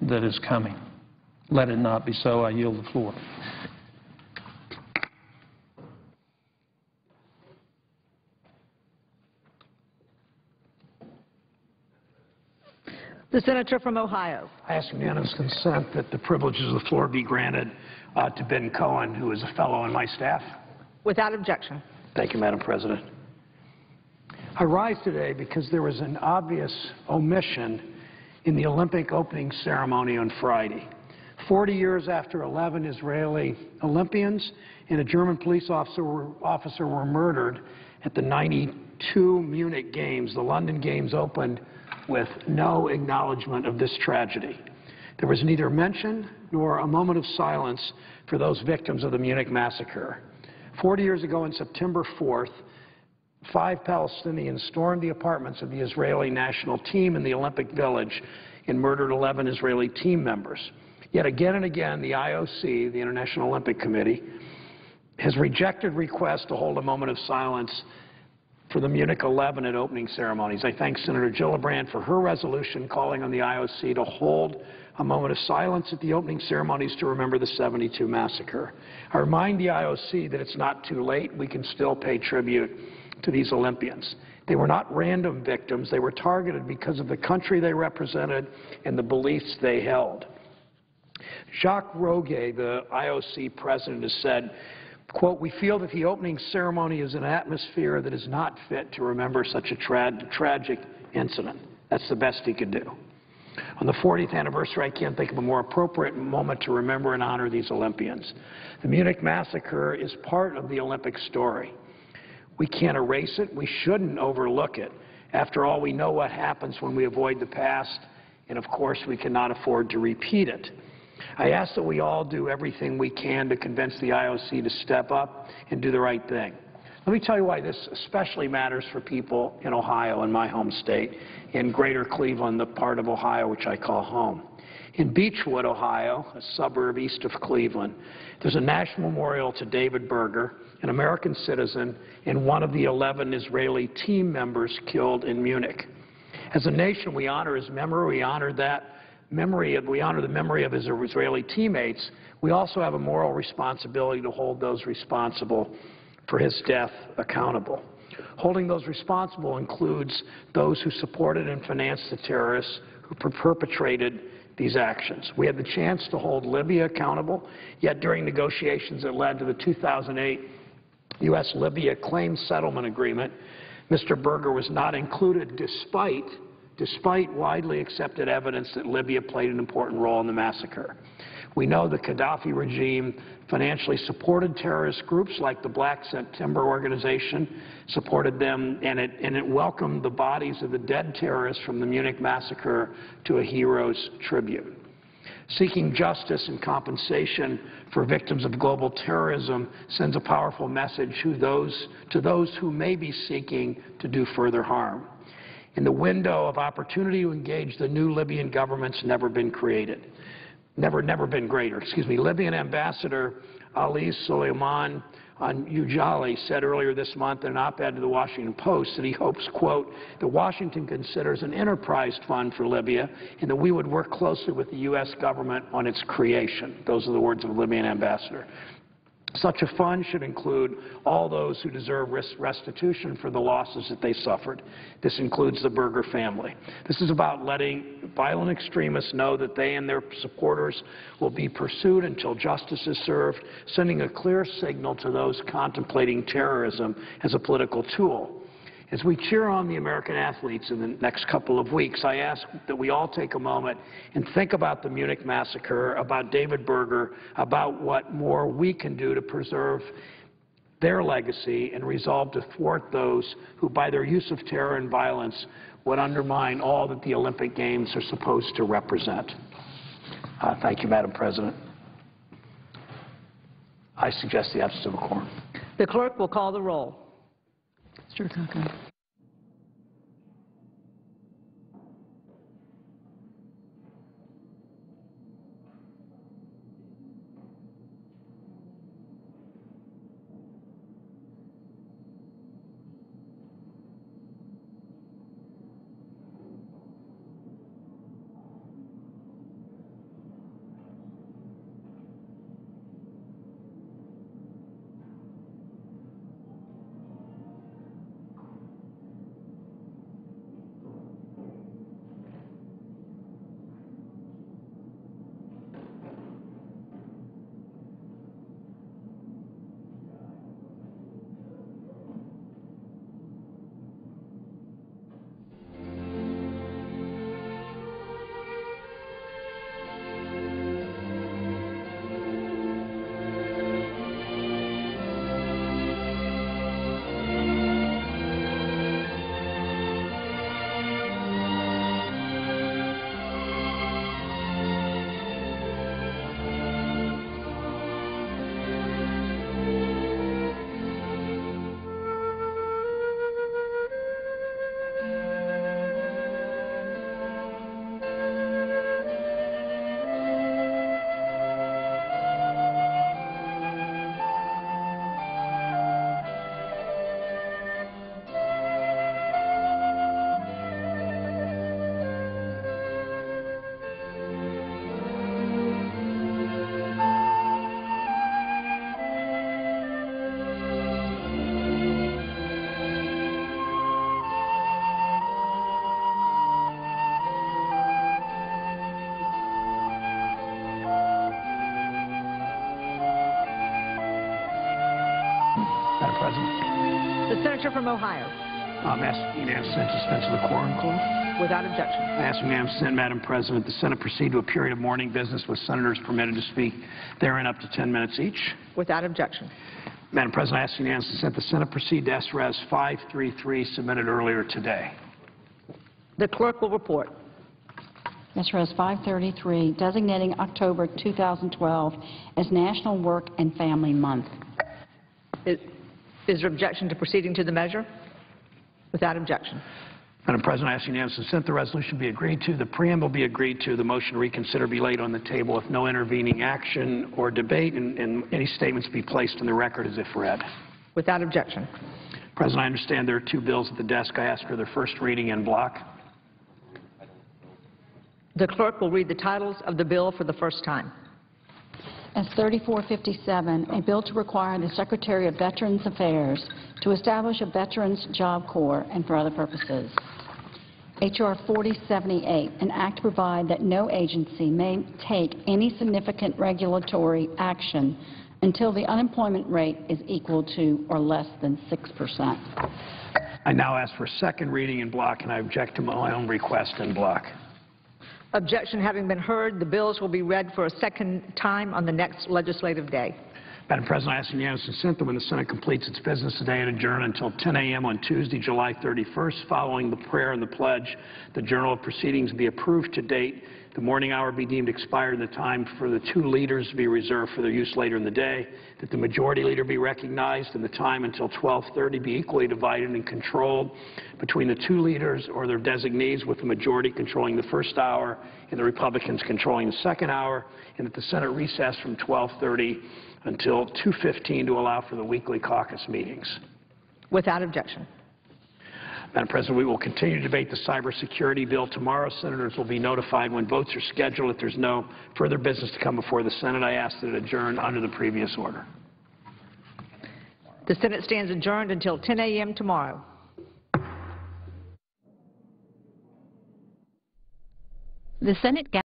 that is coming. Let it not be so. I yield the floor. The Senator from Ohio. I ask unanimous consent that the privileges of the floor be granted to Ben Cohen, who is a fellow on my staff. Without objection. Thank you, Madam President. I rise today because there was an obvious omission in the Olympic opening ceremony on Friday. 40 years after 11 Israeli Olympians and a German police officer were murdered at the 92 Munich Games, the London Games opened with no acknowledgement of this tragedy. There was neither mention nor a moment of silence for those victims of the Munich massacre. 40 years ago on September 4th, 5 Palestinians stormed the apartments of the Israeli national team in the Olympic Village and murdered 11 Israeli team members. Yet again and again, the IOC, the International Olympic Committee, has rejected requests to hold a moment of silence for the Munich 11 at opening ceremonies. I thank Senator Gillibrand for her resolution calling on the IOC to hold a moment of silence at the opening ceremonies to remember the 72 massacre. I remind the IOC that it's not too late. We can still pay tribute to these Olympians. They were not random victims. They were targeted because of the country they represented and the beliefs they held. Jacques Roguet, the IOC president, has said, quote, "We feel that the opening ceremony is an atmosphere that is not fit to remember such a tragic incident." That's the best he could do. On the 40th anniversary, I can't think of a more appropriate moment to remember and honor these Olympians. The Munich massacre is part of the Olympic story. We can't erase it. We shouldn't overlook it. After all, we know what happens when we avoid the past, and of course, we cannot afford to repeat it. I ask that we all do everything we can to convince the IOC to step up and do the right thing. Let me tell you why this especially matters for people in Ohio, in my home state, in greater Cleveland, the part of Ohio which I call home. In Beechwood, Ohio, a suburb east of Cleveland, there's a national memorial to David Berger, an American citizen and one of the 11 Israeli team members killed in Munich. As a nation, we honor his memory. We honor the memory of his Israeli teammates. We also have a moral responsibility to hold those responsible for his death accountable. Holding those responsible includes those who supported and financed the terrorists who perpetrated these actions. We had the chance to hold Libya accountable, yet during negotiations that led to the 2008 U.S.-Libya claims settlement agreement, Mr. Berger was not included despite widely accepted evidence that Libya played an important role in the massacre. We know the Gaddafi regime financially supported terrorist groups like the Black September organization, supported them, and it welcomed the bodies of the dead terrorists from the Munich massacre to a hero's tribute. Seeking justice and compensation for victims of global terrorism sends a powerful message to those who may be seeking to do further harm. And the window of opportunity to engage the new Libyan government's never been greater. Libyan Ambassador Ali Suleiman Ujali said earlier this month in an op-ed to the Washington Post that he hopes, quote, that Washington considers an enterprise fund for Libya and that we would work closely with the U.S. government on its creation. Those are the words of the Libyan ambassador. Such a fund should include all those who deserve restitution for the losses that they suffered. This includes the Berger family. This is about letting violent extremists know that they and their supporters will be pursued until justice is served, sending a clear signal to those contemplating terrorism as a political tool. As we cheer on the American athletes in the next couple of weeks, I ask that we all take a moment and think about the Munich massacre, about David Berger, about what more we can do to preserve their legacy and resolve to thwart those who, by their use of terror and violence, would undermine all that the Olympic Games are supposed to represent. Thank you, Madam President. I suggest the absence of a quorum. The clerk will call the roll. Mr. Cochran. Senator from Ohio. I'm asking unanimous consent to dispense with the quorum clause. Without objection. I ask unanimous consent, Madam President, the Senate proceed to a period of morning business with senators permitted to speak therein up to 10 minutes each. Without objection. Madam President, I ask unanimous consent the Senate proceed to SRES 533 submitted earlier today. The clerk will report. SRES 533, designating October 2012 as National Work and Family Month. Is there objection to proceeding to the measure? Without objection. Madam President, I ask unanimous consent the resolution be agreed to, the preamble be agreed to, the motion to reconsider be laid on the table with no intervening action or debate, and any statements be placed in the record as if read. Without objection. President, I understand there are two bills at the desk. I ask for their first reading en bloc. The clerk will read the titles of the bill for the first time. S 3457, a bill to require the Secretary of Veterans Affairs to establish a Veterans Job Corps and for other purposes. H.R. 4078, an act to provide that no agency may take any significant regulatory action until the unemployment rate is equal to or less than 6%. I now ask for second reading en bloc, and I object to my own request en bloc. Objection having been heard, the bills will be read for a second time on the next legislative day. Madam President, I ask unanimous consent that when the Senate completes its business today and adjourn until 10 a.m. on Tuesday, July 31st, following the prayer and the pledge, the Journal of Proceedings be approved to date, the morning hour be deemed expired, and the time for the two leaders be reserved for their use later in the day, that the majority leader be recognized, and the time until 12:30 be equally divided and controlled between the two leaders or their designees, with the majority controlling the first hour and the Republicans controlling the second hour, and that the Senate recess from 12:30 until 2:15 to allow for the weekly caucus meetings. Without objection. Madam President, we will continue to debate the cybersecurity bill tomorrow. Senators will be notified when votes are scheduled. If there's no further business to come before the Senate, I ask that it adjourn under the previous order. The Senate stands adjourned until 10 a.m. tomorrow. The Senate